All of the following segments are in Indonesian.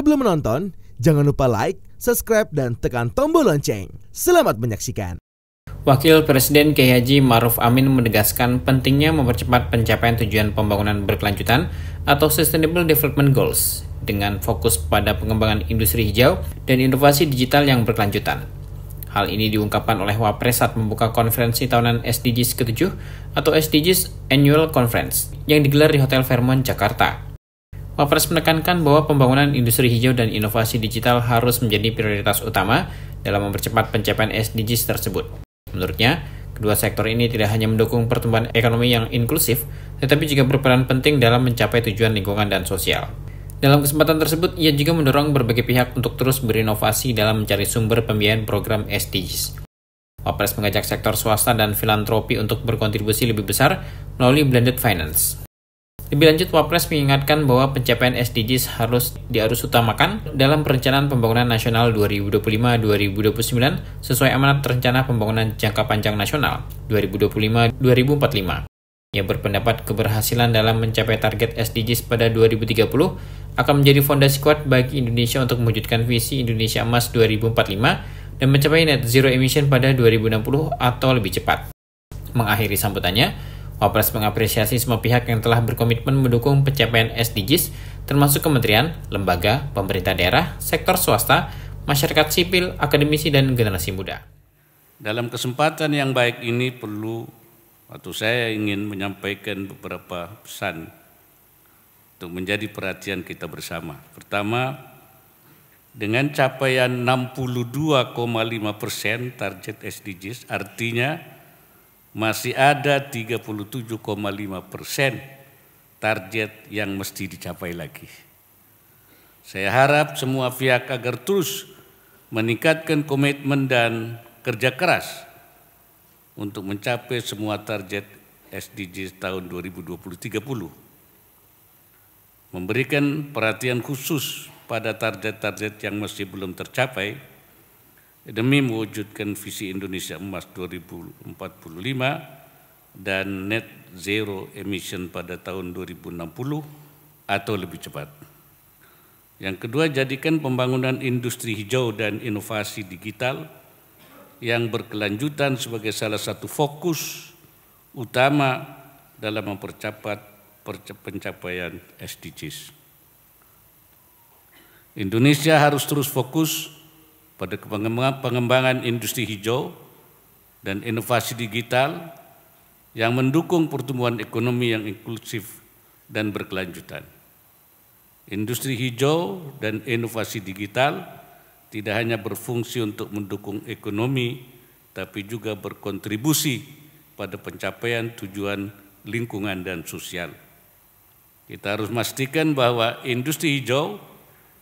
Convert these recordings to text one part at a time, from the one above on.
Sebelum menonton, jangan lupa like, subscribe, dan tekan tombol lonceng. Selamat menyaksikan. Wakil Presiden Kiai Haji Ma'ruf Amin menegaskan pentingnya mempercepat pencapaian tujuan pembangunan berkelanjutan atau Sustainable Development Goals dengan fokus pada pengembangan industri hijau dan inovasi digital yang berkelanjutan. Hal ini diungkapkan oleh Wapres saat membuka konferensi tahunan SDGs ke-7 atau SDGs Annual Conference yang digelar di Hotel Fairmont, Jakarta. Wapres menekankan bahwa pembangunan industri hijau dan inovasi digital harus menjadi prioritas utama dalam mempercepat pencapaian SDGs tersebut. Menurutnya, kedua sektor ini tidak hanya mendukung pertumbuhan ekonomi yang inklusif, tetapi juga berperan penting dalam mencapai tujuan lingkungan dan sosial. Dalam kesempatan tersebut, ia juga mendorong berbagai pihak untuk terus berinovasi dalam mencari sumber pembiayaan program SDGs. Wapres mengajak sektor swasta dan filantropi untuk berkontribusi lebih besar melalui blended finance. Lebih lanjut, Wapres mengingatkan bahwa pencapaian SDGs harus utamakan dalam perencanaan pembangunan nasional 2025-2029 sesuai amanat rencana pembangunan jangka panjang nasional 2025-2045. Ia berpendapat keberhasilan dalam mencapai target SDGs pada 2030 akan menjadi fondasi kuat bagi Indonesia untuk mewujudkan visi Indonesia Emas 2045 dan mencapai net zero emission pada 2060 atau lebih cepat. Mengakhiri sambutannya, Wapres mengapresiasi semua pihak yang telah berkomitmen mendukung pencapaian SDGs, termasuk kementerian, lembaga, pemerintah daerah, sektor swasta, masyarakat sipil, akademisi, dan generasi muda. Dalam kesempatan yang baik ini saya ingin menyampaikan beberapa pesan untuk menjadi perhatian kita bersama. Pertama, dengan capaian 62,5% target SDGs, artinya masih ada 37,5% target yang mesti dicapai lagi. Saya harap semua pihak agar terus meningkatkan komitmen dan kerja keras untuk mencapai semua target SDGs tahun 2030. Memberikan perhatian khusus pada target-target yang masih belum tercapai demi mewujudkan visi Indonesia Emas 2045 dan net zero emission pada tahun 2060 atau lebih cepat. Yang kedua, jadikan pembangunan industri hijau dan inovasi digital yang berkelanjutan sebagai salah satu fokus utama dalam mempercepat pencapaian SDGs. Indonesia harus terus fokus pada pengembangan industri hijau dan inovasi digital yang mendukung pertumbuhan ekonomi yang inklusif dan berkelanjutan. Industri hijau dan inovasi digital tidak hanya berfungsi untuk mendukung ekonomi, tapi juga berkontribusi pada pencapaian tujuan lingkungan dan sosial. Kita harus memastikan bahwa industri hijau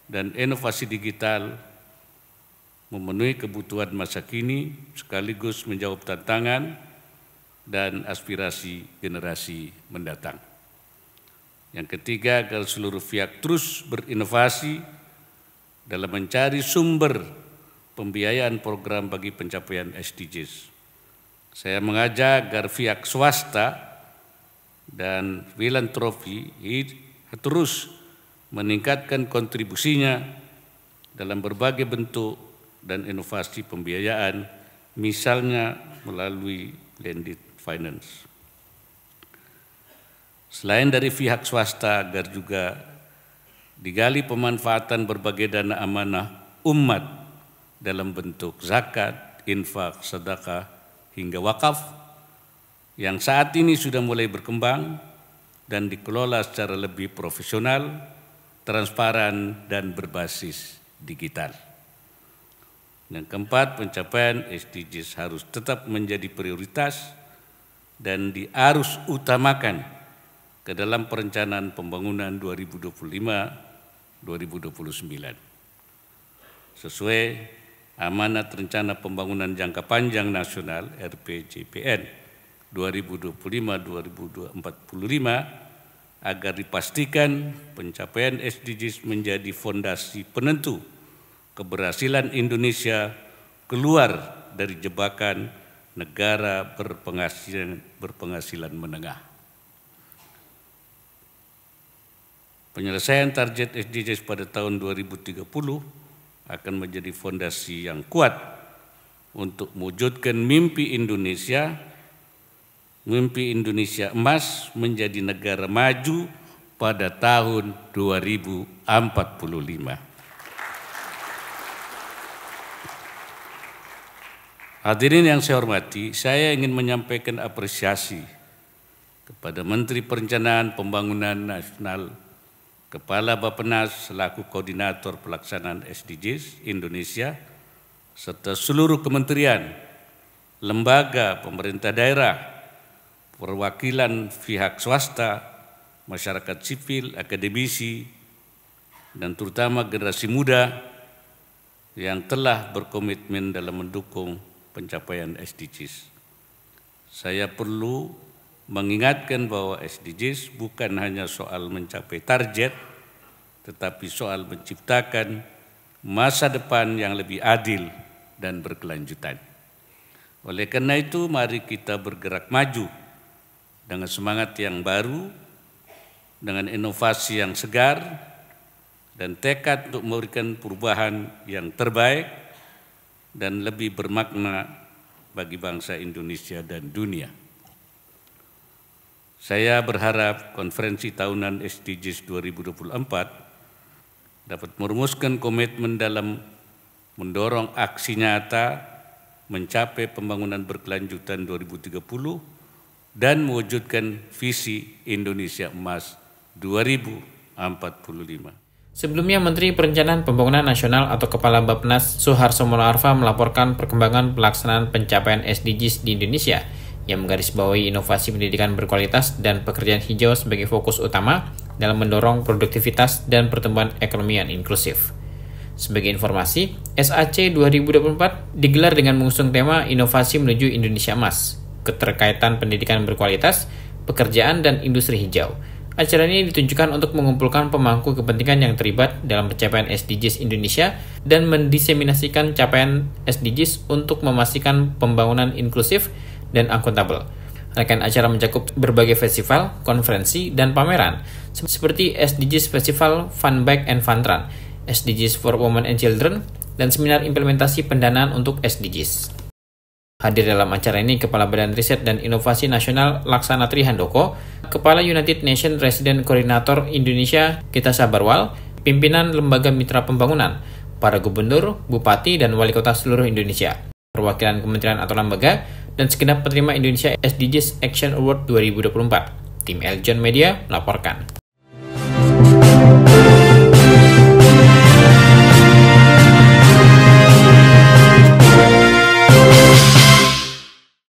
dan inovasi digital memenuhi kebutuhan masa kini sekaligus menjawab tantangan dan aspirasi generasi mendatang. Yang ketiga, agar seluruh pihak terus berinovasi dalam mencari sumber pembiayaan program bagi pencapaian SDGs. Saya mengajak agar pihak swasta dan filantropi terus meningkatkan kontribusinya dalam berbagai bentuk dan inovasi pembiayaan, misalnya melalui blended finance. Selain dari pihak swasta, agar juga digali pemanfaatan berbagai dana amanah umat dalam bentuk zakat, infak, sedekah, hingga wakaf yang saat ini sudah mulai berkembang dan dikelola secara lebih profesional, transparan, dan berbasis digital. Yang keempat, pencapaian SDGs harus tetap menjadi prioritas dan diharus utamakan ke dalam perencanaan pembangunan 2025-2029. Sesuai amanat rencana pembangunan jangka panjang nasional RPJPN 2025-2045 agar dipastikan pencapaian SDGs menjadi fondasi penentu keberhasilan Indonesia keluar dari jebakan negara berpenghasilan menengah. Penyelesaian target SDGs pada tahun 2030 akan menjadi fondasi yang kuat untuk mewujudkan mimpi Indonesia emas menjadi negara maju pada tahun 2045. Hadirin yang saya hormati, saya ingin menyampaikan apresiasi kepada Menteri Perencanaan Pembangunan Nasional, Kepala Bappenas selaku Koordinator Pelaksanaan SDGs Indonesia, serta seluruh kementerian, lembaga, pemerintah daerah, perwakilan pihak swasta, masyarakat sipil, akademisi, dan terutama generasi muda yang telah berkomitmen dalam mendukung pencapaian SDGs. Saya perlu mengingatkan bahwa SDGs bukan hanya soal mencapai target, tetapi soal menciptakan masa depan yang lebih adil dan berkelanjutan. Oleh karena itu, mari kita bergerak maju dengan semangat yang baru, dengan inovasi yang segar, dan tekad untuk memberikan perubahan yang terbaik dan lebih bermakna bagi bangsa Indonesia dan dunia. Saya berharap konferensi tahunan SDGs 2024 dapat merumuskan komitmen dalam mendorong aksi nyata mencapai pembangunan berkelanjutan 2030 dan mewujudkan visi Indonesia Emas 2045. Sebelumnya, Menteri Perencanaan Pembangunan Nasional atau Kepala Bappenas Suharso Monoarfa melaporkan perkembangan pelaksanaan pencapaian SDGs di Indonesia yang menggarisbawahi inovasi pendidikan berkualitas dan pekerjaan hijau sebagai fokus utama dalam mendorong produktivitas dan pertumbuhan ekonomi yang inklusif. Sebagai informasi, SAC 2024 digelar dengan mengusung tema Inovasi Menuju Indonesia Emas, Keterkaitan Pendidikan Berkualitas, Pekerjaan dan Industri Hijau. Acara ini ditunjukkan untuk mengumpulkan pemangku kepentingan yang terlibat dalam pencapaian SDGs Indonesia dan mendiseminasikan capaian SDGs untuk memastikan pembangunan inklusif dan akuntabel. Rangkaian acara mencakup berbagai festival, konferensi, dan pameran seperti SDGs Festival Fun Bike and Fun Run, SDGs for Women and Children, dan seminar implementasi pendanaan untuk SDGs. Hadir dalam acara ini Kepala Badan Riset dan Inovasi Nasional Laksana Trihandoko, Kepala United Nations Resident Coordinator Indonesia Gita Sabarwal, pimpinan Lembaga Mitra Pembangunan, para gubernur, bupati, dan wali kota seluruh Indonesia, perwakilan kementerian atau lembaga, dan segenap penerima Indonesia SDGs Action Award 2024. Tim Eljon Media melaporkan.